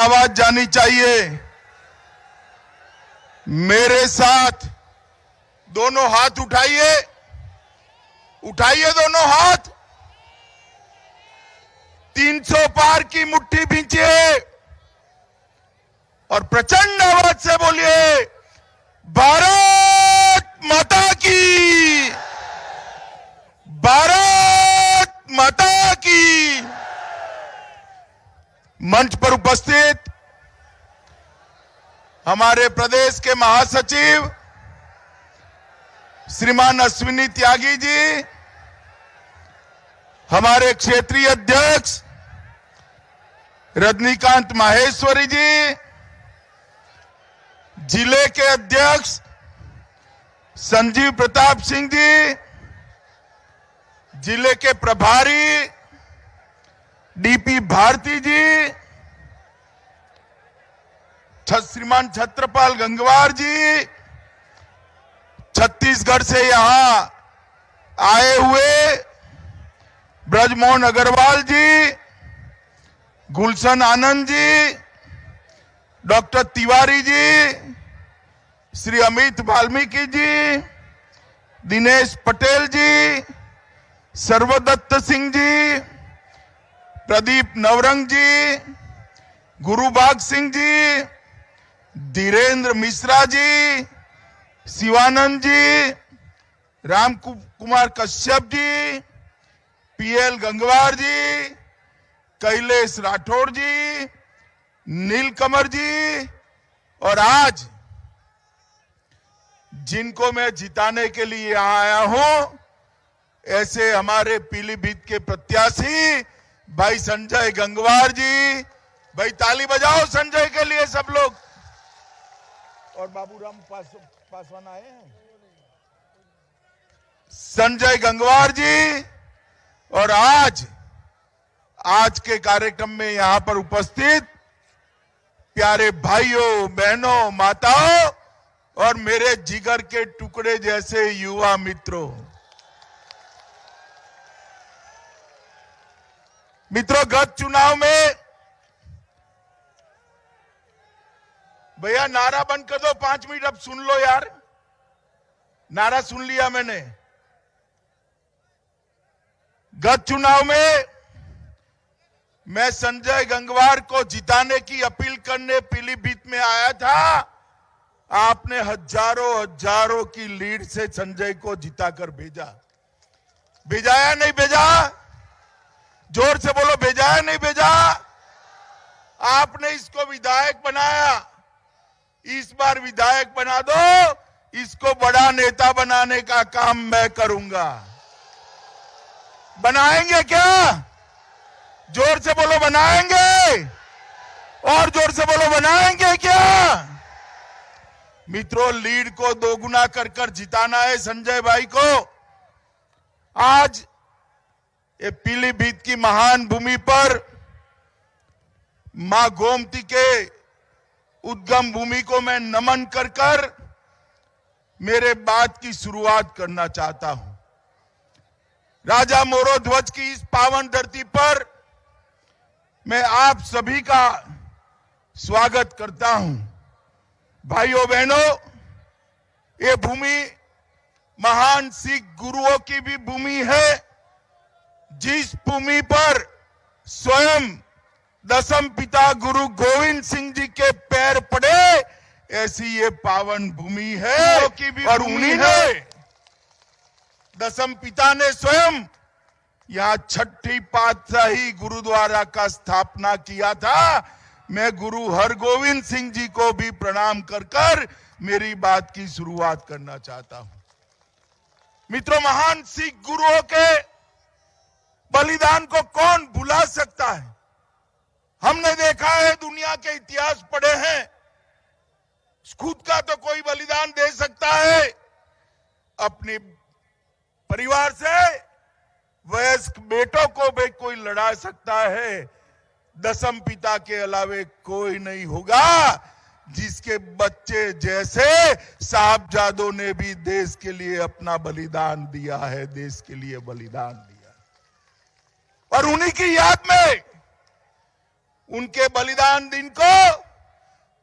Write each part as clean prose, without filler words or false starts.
आवाज जानी चाहिए। मेरे साथ दोनों हाथ उठाइए, उठाइए दोनों हाथ, 300 पार की मुट्ठी भींचिए और प्रचंड आवाज से बोलिए, भारत माता की, भारत माता की। मंच पर उपस्थित हमारे प्रदेश के महासचिव श्रीमान अश्विनी त्यागी जी, हमारे क्षेत्रीय अध्यक्ष रजनीकांत माहेश्वरी जी, जिले के अध्यक्ष संजीव प्रताप सिंह जी, जिले के प्रभारी डीपी भारती जी, श्रीमान छत्रपाल गंगवार जी, छत्तीसगढ़ से यहां आए हुए ब्रजमोहन अग्रवाल जी, गुलशन आनंद जी, डॉक्टर तिवारी जी, श्री अमित वाल्मीकि जी, दिनेश पटेल जी, सर्वदत्त सिंह जी, प्रदीप नवरंग जी, गुरुबाग सिंह जी, धीरेन्द्र मिश्रा जी, शिवानंद जी, राम कुमार कश्यप जी, पीएल गंगवार जी, कैलेश राठौड़ जी, नीलकमल जी, और आज जिनको मैं जिताने के लिए यहां आया हूं, ऐसे हमारे पीलीभीत के प्रत्याशी भाई संजय गंगवार जी। भाई ताली बजाओ संजय के लिए सब लोग। और बाबूराम पासवान आए हैं, संजय गंगवार जी। और आज के कार्यक्रम में यहां पर उपस्थित प्यारे भाइयों, बहनों, माताओं और मेरे जिगर के टुकड़े जैसे युवा मित्रों, गत चुनाव में भैया नारा बंद कर दो, 5 मिनट अब सुन लो यार, नारा सुन लिया मैंने। गत चुनाव में मैं संजय गंगवार को जिताने की अपील करने पीलीभीत में आया था। आपने हजारों की लीड से संजय को जिताकर भेजा। भेजाया नहीं भेजा? जोर से बोलो, भेजाया नहीं भेजा? आपने इसको विधायक बनाया, इस बार विधायक बना दो, इसको बड़ा नेता बनाने का काम मैं करूंगा। बनाएंगे क्या? जोर से बोलो, बनाएंगे? और जोर से बोलो, बनाएंगे क्या? मित्रों, लीड को दोगुना कर जिताना है संजय भाई को। आज ये पीलीभीत की महान भूमि पर मां गोमती के उद्गम भूमि को मैं नमन कर मेरे बात की शुरुआत करना चाहता हूं। राजा मोरो ध्वज की इस पावन धरती पर मैं आप सभी का स्वागत करता हूं। भाइयों बहनों, ये भूमि महान सिख गुरुओं की भी भूमि है। जिस भूमि पर स्वयं दसम पिता गुरु गोविंद सिंह जी के पैर पड़े, ऐसी ये पावन भूमि है और उन्हीं ने दसम पिता ने स्वयं यहां छठी पातशाही गुरुद्वारा का स्थापना किया था। मैं गुरु हरगोविंद सिंह जी को भी प्रणाम कर मेरी बात की शुरुआत करना चाहता हूं। मित्रों, महान सिख गुरुओं के बलिदान को कौन भुला सकता है? हमने देखा है, दुनिया के इतिहास पढ़े हैं, खुद का तो कोई बलिदान दे सकता है, अपने परिवार से वयस्क बेटों को भी कोई लड़ा सकता है। दसम पिता के अलावे कोई नहीं होगा जिसके बच्चे जैसे साहबजादों ने भी देश के लिए अपना बलिदान दिया है, देश के लिए बलिदान दिया। और उन्हीं की याद में उनके बलिदान दिन को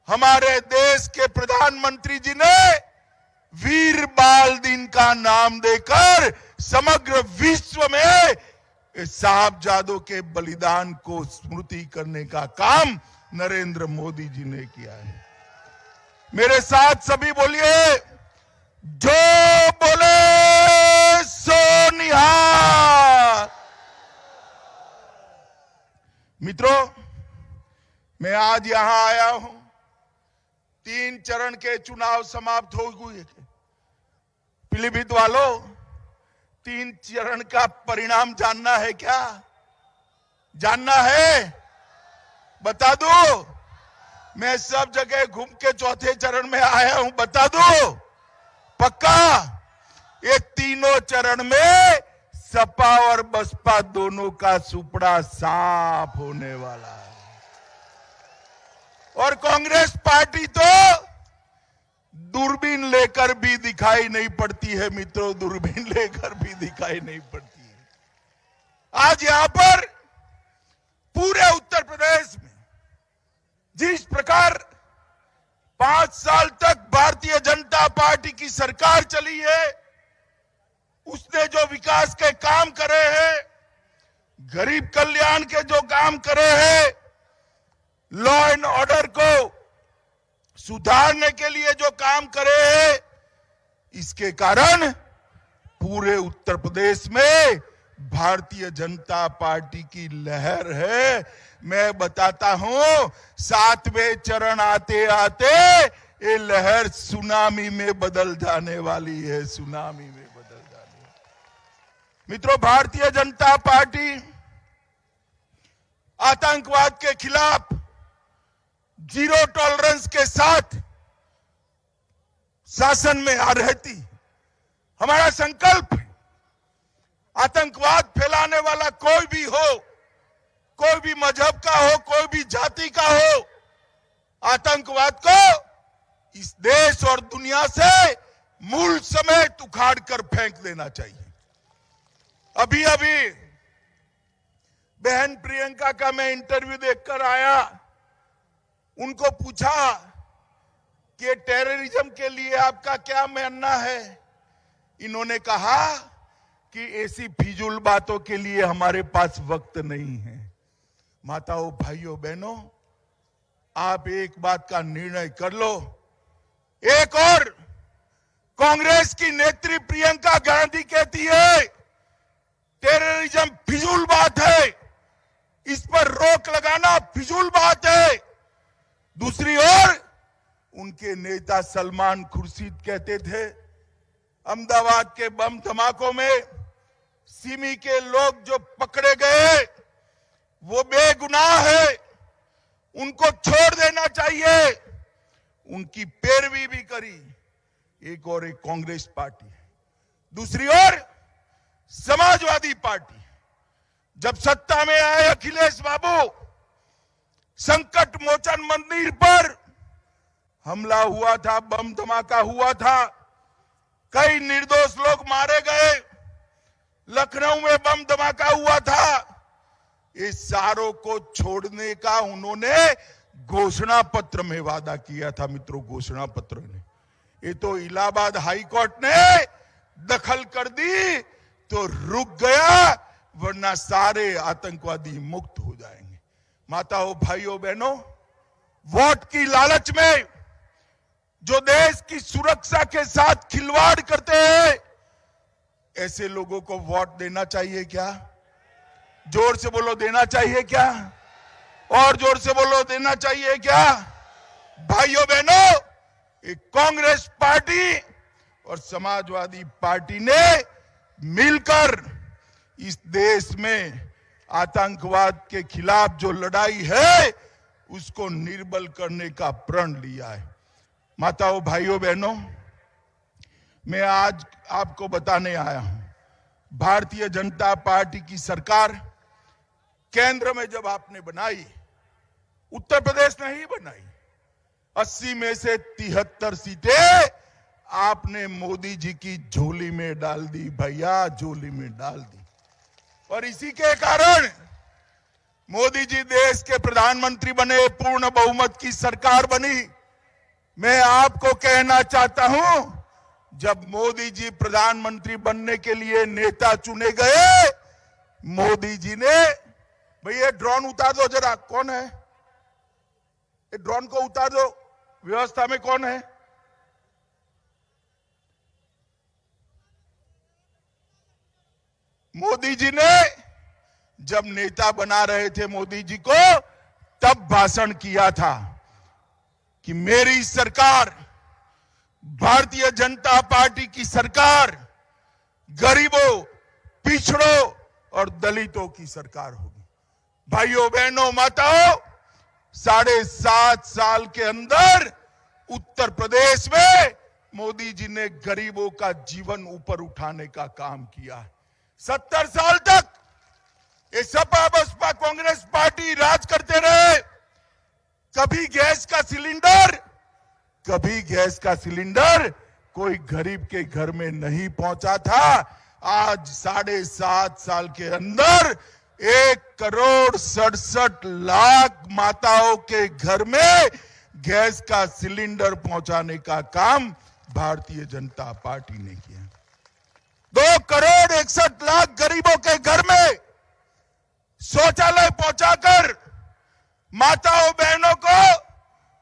हमारे देश के प्रधानमंत्री जी ने वीर बाल दिन का नाम देकर समग्र विश्व में साहबजादों के बलिदान को स्मृति करने का काम नरेंद्र मोदी जी ने किया है। मेरे साथ सभी बोलिए, जो बोले सो निहाल। मित्रों, मैं आज यहां आया हूं, 3 चरण के चुनाव समाप्त हो गए। पीलीभीत वालों, 3 चरण का परिणाम जानना है क्या? जानना है? बता दो। मैं सब जगह घूम के 4थे चरण में आया हूं, बता दो पक्का। ये तीनों चरण में सपा और बसपा दोनों का सुपड़ा साफ होने वाला है। और कांग्रेस पार्टी तो दूरबीन लेकर भी दिखाई नहीं पड़ती है मित्रों, दूरबीन लेकर भी दिखाई नहीं पड़ती है। आज यहां पर पूरे उत्तर प्रदेश में जिस प्रकार 5 साल तक भारतीय जनता पार्टी की सरकार चली है, उसने जो विकास के काम करे हैं, गरीब कल्याण के जो काम करे हैं, लॉ एंड ऑर्डर को सुधारने के लिए जो काम करे हैं, इसके कारण पूरे उत्तर प्रदेश में भारतीय जनता पार्टी की लहर है। मैं बताता हूं, 7वें चरण आते आते ये लहर सुनामी में बदल जाने वाली है, सुनामी में बदल जाने वाली। मित्रों, भारतीय जनता पार्टी आतंकवाद के खिलाफ जीरो टॉलरेंस के साथ शासन में आ रहती। हमारा संकल्प है, आतंकवाद फैलाने वाला कोई भी हो, कोई भी मजहब का हो, कोई भी जाति का हो, आतंकवाद को इस देश और दुनिया से मूल समेत उखाड़ कर फेंक देना चाहिए। अभी अभी बहन प्रियंका का मैं इंटरव्यू देखकर आया, उनको पूछा कि टेररिज्म के लिए आपका क्या मानना है। इन्होंने कहा कि ऐसी फिजूल बातों के लिए हमारे पास वक्त नहीं है। माताओं, भाइयों, बहनों, आप एक बात का निर्णय कर लो। एक और कांग्रेस की नेत्री प्रियंका गांधी कहती है टेररिज्म फिजूल बात है, इस पर रोक लगाना फिजूल बात है। दूसरी ओर उनके नेता सलमान खुर्शीद कहते थे अहमदाबाद के बम धमाकों में सिमी के लोग जो पकड़े गए वो बेगुनाह है, उनको छोड़ देना चाहिए। उनकी पैरवी भी करी एक कांग्रेस पार्टी। दूसरी ओर समाजवादी पार्टी, जब सत्ता में आए अखिलेश बाबू, संकट मोचन मंदिर पर हमला हुआ था, बम धमाका हुआ था, कई निर्दोष लोग मारे गए, लखनऊ में बम धमाका हुआ था। इस सारों को छोड़ने का उन्होंने घोषणा पत्र में वादा किया था। मित्रों, घोषणा पत्र ने, ये तो इलाहाबाद हाई कोर्ट ने दखल कर दी तो रुक गया, वरना सारे आतंकवादी मुक्त हो जाएंगे। माताओं, भाइयों, बहनों, वोट की लालच में जो देश की सुरक्षा के साथ खिलवाड़ करते हैं, ऐसे लोगों को वोट देना चाहिए क्या? जोर से बोलो, देना चाहिए क्या? और जोर से बोलो, देना चाहिए क्या? भाइयों बहनों, एक कांग्रेस पार्टी और समाजवादी पार्टी ने मिलकर इस देश में आतंकवाद के खिलाफ जो लड़ाई है उसको निर्बल करने का प्रण लिया है। माताओं, भाइयों, बहनों, मैं आज आपको बताने आया हूं, भारतीय जनता पार्टी की सरकार केंद्र में जब आपने बनाई, उत्तर प्रदेश नहीं बनाई, 80 में से 73 सीटें आपने मोदी जी की झोली में डाल दी, भैया झोली में डाल दी। और इसी के कारण मोदी जी देश के प्रधानमंत्री बने, पूर्ण बहुमत की सरकार बनी। मैं आपको कहना चाहता हूं, जब मोदी जी प्रधानमंत्री बनने के लिए नेता चुने गए, मोदी जी ने, भाई ये ड्रोन उतार दो जरा, कौन है ये ड्रोन को उतार दो, व्यवस्था में कौन है? मोदी जी ने जब नेता बना रहे थे मोदी जी को, तब भाषण किया था कि मेरी सरकार, भारतीय जनता पार्टी की सरकार गरीबों, पिछड़ों और दलितों की सरकार होगी। भाइयों बहनों माताओं, 7.5 साल के अंदर उत्तर प्रदेश में मोदी जी ने गरीबों का जीवन ऊपर उठाने का काम किया है। 70 साल तक ये सपा बसपा कांग्रेस पार्टी राज करते रहे। कभी गैस का सिलेंडर कोई गरीब के घर में नहीं पहुंचा था। आज 7.5 साल के अंदर 1,67,00,000 माताओं के घर में गैस का सिलेंडर पहुंचाने का काम भारतीय जनता पार्टी ने किया। 2,61,00,000 गरीबों के घर में शौचालय पहुंचाकर माताओं बहनों को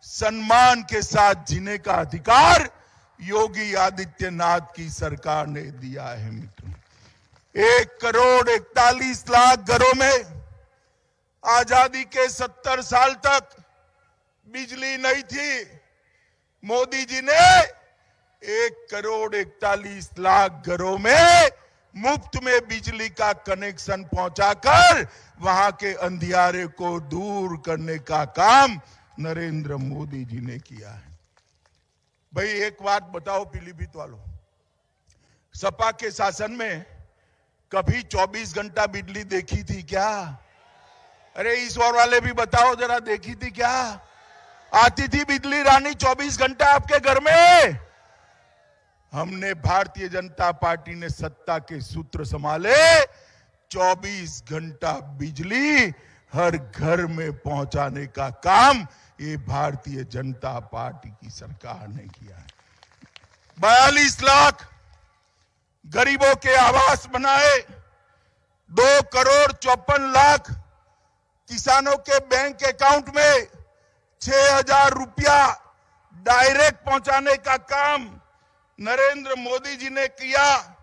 सम्मान के साथ जीने का अधिकार योगी आदित्यनाथ की सरकार ने दिया है। मित्रों, 1,41,00,000 घरों में आजादी के 70 साल तक बिजली नहीं थी। मोदी जी ने 1,41,00,000 घरों में मुफ्त में बिजली का कनेक्शन पहुंचाकर वहां के अंधियारे को दूर करने का काम नरेंद्र मोदी जी ने किया है। भाई एक बात बताओ पीलीभीत वालों, सपा के शासन में कभी 24 घंटा बिजली देखी थी क्या? अरे इस ओर वाले भी बताओ जरा, देखी थी क्या? आती थी बिजली रानी 24 घंटा आपके घर में? हमने भारतीय जनता पार्टी ने सत्ता के सूत्र संभाले, 24 घंटा बिजली हर घर में पहुंचाने का काम ये भारतीय जनता पार्टी की सरकार ने किया है। 42 लाख गरीबों के आवास बनाए, 2,54,00,000 किसानों के बैंक अकाउंट में 6,000 रुपया डायरेक्ट पहुंचाने का काम नरेंद्र मोदी जी ने किया।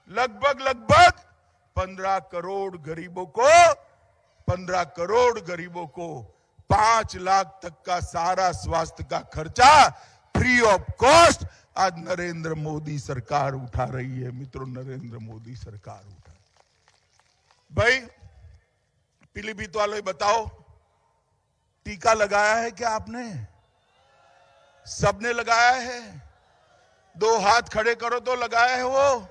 लगभग 15 करोड़ गरीबों को 5 लाख तक का सारा स्वास्थ्य का खर्चा फ्री ऑफ कॉस्ट आज नरेंद्र मोदी सरकार उठा रही है। मित्रों, नरेंद्र मोदी सरकार उठा। भाई पीलीभीत वालों बताओ, टीका लगाया है क्या आपने? सबने लगाया है? 2 हाथ खड़े करो तो लगाया है, वो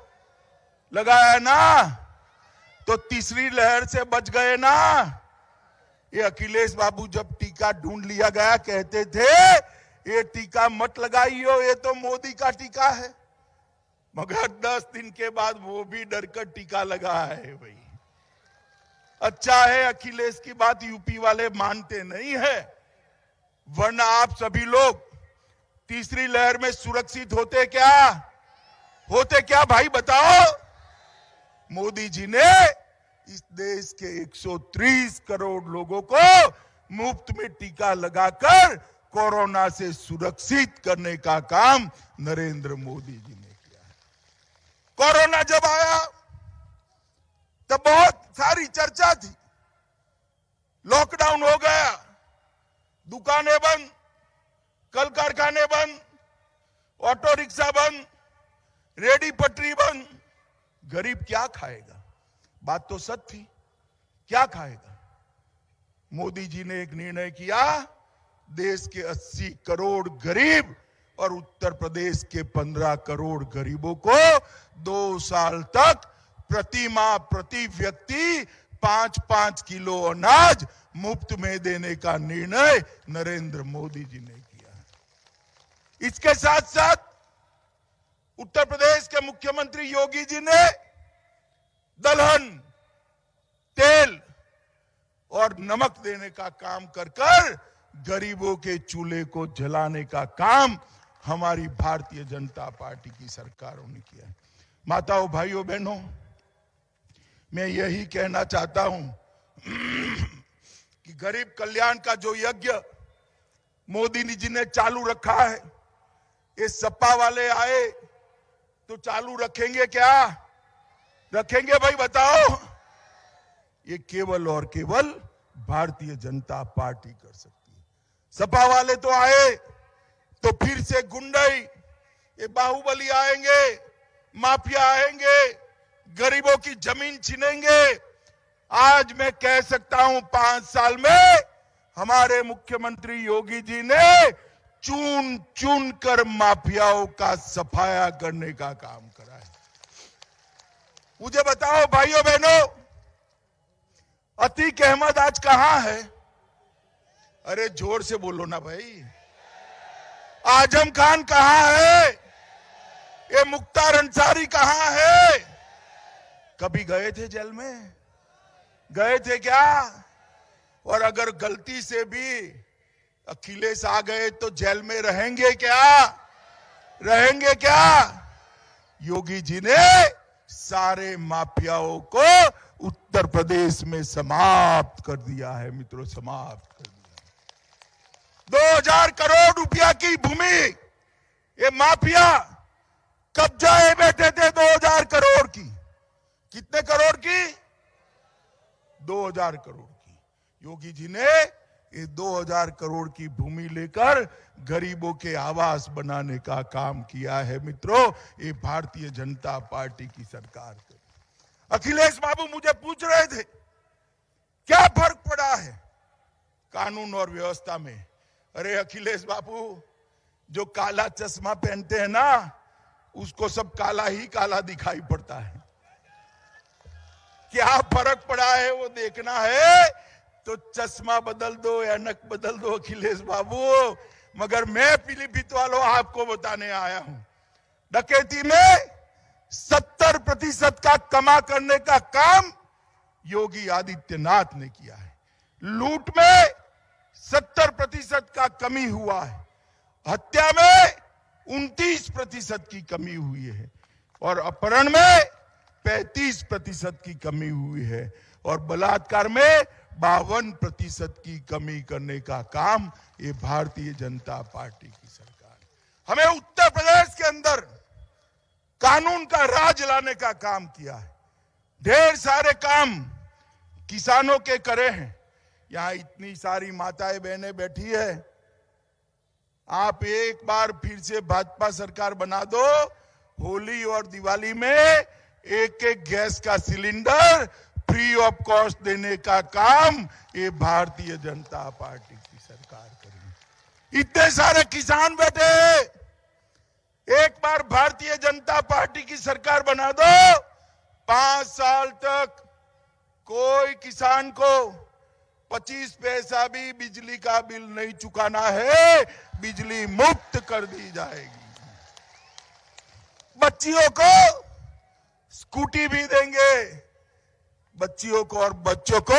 लगाया है ना? तो तीसरी लहर से बच गए ना? ये अखिलेश बाबू जब टीका ढूंढ लिया गया, कहते थे ये टीका मत लगाइयो, ये तो मोदी का टीका है। मगर 10 दिन के बाद वो भी डरकर टीका लगा है। भाई अच्छा है, अखिलेश की बात यूपी वाले मानते नहीं है, वरना आप सभी लोग तीसरी लहर में सुरक्षित होते क्या भाई बताओ? मोदी जी ने इस देश के 130 करोड़ लोगों को मुफ्त में टीका लगाकर कोरोना से सुरक्षित करने का काम नरेंद्र मोदी जी ने किया है। कोरोना जब आया तब बहुत सारी चर्चा थी, लॉकडाउन हो गया, दुकानें बंद, कल कारखाने बंद, ऑटो रिक्शा बंद, रेडी पटरी बंद, गरीब क्या खाएगा? बात तो सच थी, क्या खाएगा? मोदी जी ने एक निर्णय किया, देश के 80 करोड़ गरीब और उत्तर प्रदेश के 15 करोड़ गरीबों को 2 साल तक प्रति माह प्रति व्यक्ति 5-5 किलो अनाज मुफ्त में देने का निर्णय नरेंद्र मोदी जी ने किया। इसके साथ साथ उत्तर प्रदेश के मुख्यमंत्री योगी जी ने दलहन, तेल और नमक देने का काम कर कर गरीबों के चूल्हे को जलाने का काम हमारी भारतीय जनता पार्टी की सरकारों ने किया है। माताओं, भाइयों, बहनों, मैं यही कहना चाहता हूं कि गरीब कल्याण का जो यज्ञ मोदी जी ने चालू रखा है, ये सपा वाले आए तो चालू रखेंगे क्या? रखेंगे भाई, बताओ? ये केवल और केवल भारतीय जनता पार्टी कर सकती है। सपा वाले तो आए तो फिर से गुंडई, ये बाहुबली आएंगे, माफिया आएंगे, गरीबों की जमीन छीनेंगे। आज मैं कह सकता हूं 5 साल में हमारे मुख्यमंत्री योगी जी ने चुन चुन कर माफियाओं का सफाया करने का काम करा है। मुझे बताओ भाइयों बहनों, अतीक अहमद आज कहां है? अरे जोर से बोलो ना भाई। आजम खान कहां है? ये मुख्तार अंसारी कहां है? कभी गए थे जेल में? गए थे क्या? और अगर गलती से भी अखिलेश आ गए तो जेल में रहेंगे क्या? रहेंगे क्या? योगी जी ने सारे माफियाओं को उत्तर प्रदेश में समाप्त कर दिया है मित्रों, समाप्त कर दिया। 2000 करोड़ रुपया की भूमि ये माफिया कब्जाए बैठे थे। 2000 करोड़ की, कितने करोड़ की? 2000 करोड़ की। योगी जी ने ये 2000 करोड़ की भूमि लेकर गरीबों के आवास बनाने का काम किया है मित्रों। ये भारतीय जनता पार्टी की सरकार कर। अखिलेश बाबू मुझे पूछ रहे थे क्या फर्क पड़ा है कानून और व्यवस्था में। अरे अखिलेश बाबू, जो काला चश्मा पहनते हैं ना, उसको सब काला ही काला दिखाई पड़ता है। क्या फर्क पड़ा है वो देखना है तो चश्मा बदल दो या नक बदल दो अखिलेश बाबू। मगर मैं पीलीभीत वालों आपको बताने आया हूं, डकैती में 70% का कमा करने का काम योगी आदित्यनाथ ने किया है। लूट में 70% का कमी हुआ है। हत्या में 29% की कमी हुई है और अपहरण में 35% की कमी हुई है और बलात्कार में 52% की कमी करने का काम ये भारतीय जनता पार्टी की सरकार। हमें उत्तर प्रदेश के अंदर कानून का राज लाने का काम किया है। ढेर सारे काम किसानों के करे हैं। यहां इतनी सारी माताएं बहनें बैठी है, आप एक बार फिर से भाजपा सरकार बना दो, होली और दिवाली में एक गैस का सिलेंडर फ्री ऑफ कॉस्ट देने का काम ये भारतीय जनता पार्टी की सरकार करेगी। इतने सारे किसान बैठे हैं, एक बार भारतीय जनता पार्टी की सरकार बना दो, 5 साल तक कोई किसान को 25 पैसा भी बिजली का बिल नहीं चुकाना है, बिजली मुफ्त कर दी जाएगी। बच्चियों को स्कूटी भी देंगे, बच्चियों को और बच्चों को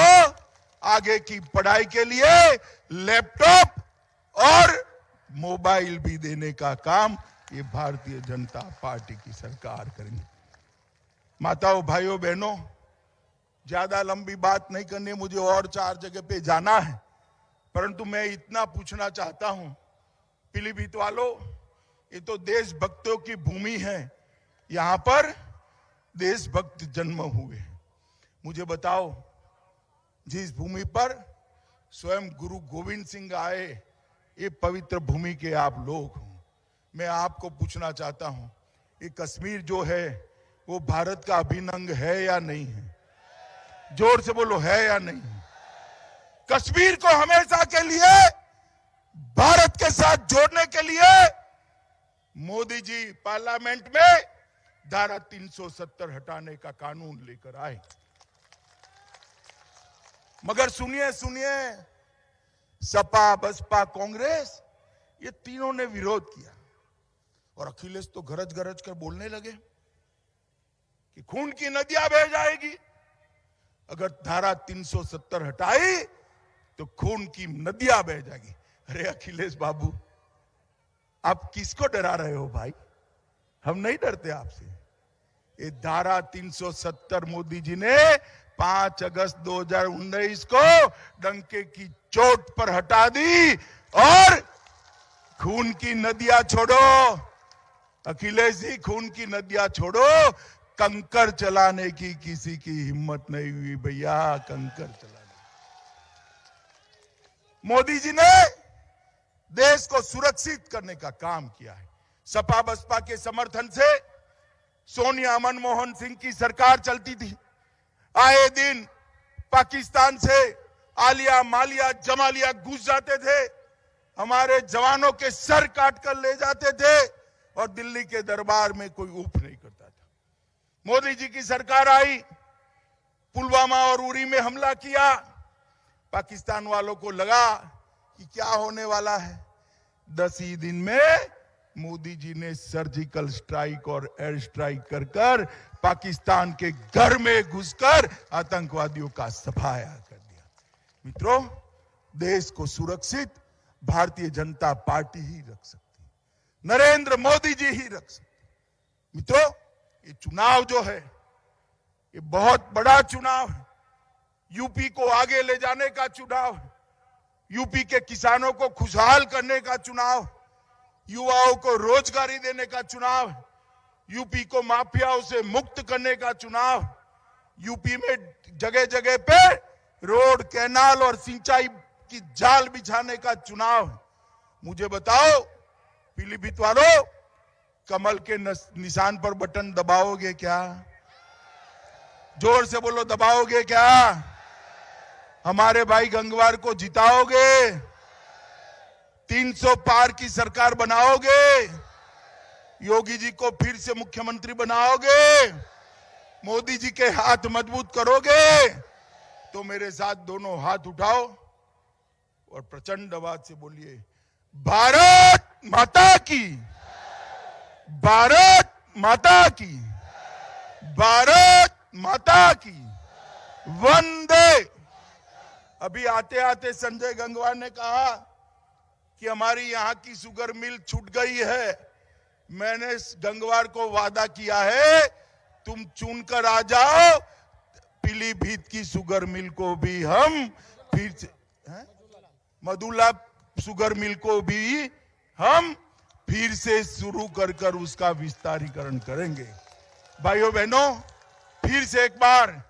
आगे की पढ़ाई के लिए लैपटॉप और मोबाइल भी देने का काम ये भारतीय जनता पार्टी की सरकार करेंगे। माताओं, भाइयों, बहनों, ज्यादा लंबी बात नहीं करनी, मुझे और 4 जगह पे जाना है, परंतु मैं इतना पूछना चाहता हूं, पीलीभीत वालों, ये तो देशभक्तों की भूमि है, यहां पर देशभक्त जन्म हुए। मुझे बताओ, जिस भूमि पर स्वयं गुरु गोविंद सिंह आए, ये पवित्र भूमि के आप लोग हो। मैं आपको पूछना चाहता हूं, ये कश्मीर जो है वो भारत का अभिन्न अंग है या नहीं है? जोर से बोलो, है या नहीं? कश्मीर को हमेशा के लिए भारत के साथ जोड़ने के लिए मोदी जी पार्लियामेंट में धारा 370 हटाने का कानून लेकर आए। मगर सुनिए सुनिए, सपा, बसपा, कांग्रेस, ये तीनों ने विरोध किया और अखिलेश तो गरज गरज कर बोलने लगे कि खून की नदियां बह जाएगी, अगर धारा 370 हटाई तो खून की नदियां बह जाएगी। अरे अखिलेश बाबू, आप किसको डरा रहे हो भाई? हम नहीं डरते आपसे। ये धारा 370 मोदी जी ने 5 अगस्त 2019 को डंके की चोट पर हटा दी। और खून की नदियां छोड़ो अखिलेश जी, खून की नदियां छोड़ो। कंकर चलाने की किसी की हिम्मत नहीं हुई भैया, कंकर चलाने। मोदी जी ने देश को सुरक्षित करने का काम किया है। सपा बसपा के समर्थन से सोनिया मनमोहन सिंह की सरकार चलती थी। आए दिन पाकिस्तान से आलिया मालिया जमालिया घुस जाते थे, हमारे जवानों के सर काट कर ले जाते थे और दिल्ली के दरबार में कोई ऊफ नहीं करता था। मोदी जी की सरकार आई, पुलवामा और उरी में हमला किया। पाकिस्तान वालों को लगा कि क्या होने वाला है। 10 ही दिन में मोदी जी ने सर्जिकल स्ट्राइक और एयर स्ट्राइक कर पाकिस्तान के घर में घुसकर आतंकवादियों का सफाया कर दिया। मित्रों, देश को सुरक्षित भारतीय जनता पार्टी ही रख सकती है, नरेंद्र मोदी जी ही रख सकते। मित्रों, ये चुनाव जो है ये बहुत बड़ा चुनाव है। यूपी को आगे ले जाने का चुनाव है, यूपी के किसानों को खुशहाल करने का चुनाव, युवाओं को रोजगारी देने का चुनाव, यूपी को माफियाओं से मुक्त करने का चुनाव, यूपी में जगह जगह पे रोड, कैनाल और सिंचाई की जाल बिछाने का चुनाव। मुझे बताओ पीलीभीत वालों, कमल के निशान पर बटन दबाओगे क्या? जोर से बोलो, दबाओगे क्या? हमारे भाई गंगवार को जिताओगे? 300 पार की सरकार बनाओगे? योगी जी को फिर से मुख्यमंत्री बनाओगे? मोदी जी के हाथ मजबूत करोगे? तो मेरे साथ दोनों हाथ उठाओ और प्रचंड आवाज से बोलिए, भारत माता की, भारत माता की, भारत माता की, वंदे। अभी आते आते संजय गंगवार ने कहा कि हमारी यहां की शुगर मिल छूट गई है। मैंने गंगवार को वादा किया है, तुम चुनकर आ जाओ, पीलीभीत की शुगर मिल को भी हम फिर से, मधुला शुगर मिल को भी हम फिर से शुरू कर उसका विस्तारीकरण करेंगे। भाइयों बहनों, फिर से एक बार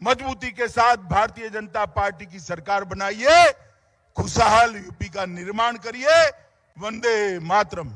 मजबूती के साथ भारतीय जनता पार्टी की सरकार बनाइए, खुशहाल यूपी का निर्माण करिए। वंदे मातरम।